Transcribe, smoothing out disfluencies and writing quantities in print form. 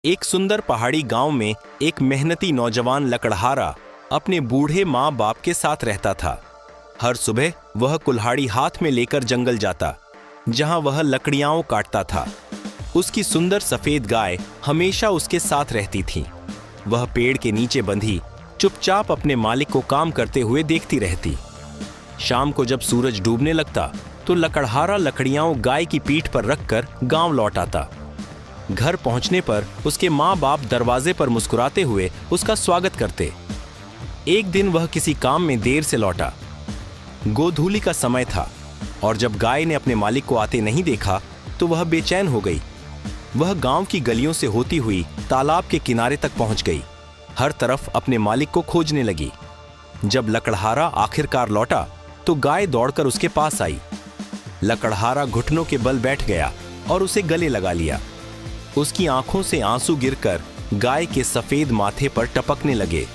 एक सुंदर पहाड़ी गांव में एक मेहनती नौजवान लकड़हारा अपने बूढ़े माँ बाप के साथ रहता था। हर सुबह वह कुल्हाड़ी हाथ में लेकर जंगल जाता, जहां वह लकड़ियां काटता था। उसकी सुंदर सफेद गाय हमेशा उसके साथ रहती थी। वह पेड़ के नीचे बंधी चुपचाप अपने मालिक को काम करते हुए देखती रहती। शाम को जब सूरज डूबने लगता तो लकड़हारा लकड़ियां गाय की पीठ पर रखकर गांव लौट आता। घर पहुंचने पर उसके माँ बाप दरवाजे पर मुस्कुराते हुए उसका स्वागत करते। एक दिन वह किसी काम में देर से लौटा। गोधूली का समय था और जब गाय ने अपने मालिक को आते नहीं देखा तो वह बेचैन हो गई। वह गांव की गलियों से होती हुई तालाब के किनारे तक पहुंच गई। हर तरफ अपने मालिक को खोजने लगी। जब लकड़हारा आखिरकार लौटा तो गाय दौड़कर उसके पास आई। लकड़हारा घुटनों के बल बैठ गया और उसे गले लगा लिया। उसकी आंखों से आंसू गिरकर गाय के सफेद माथे पर टपकने लगे।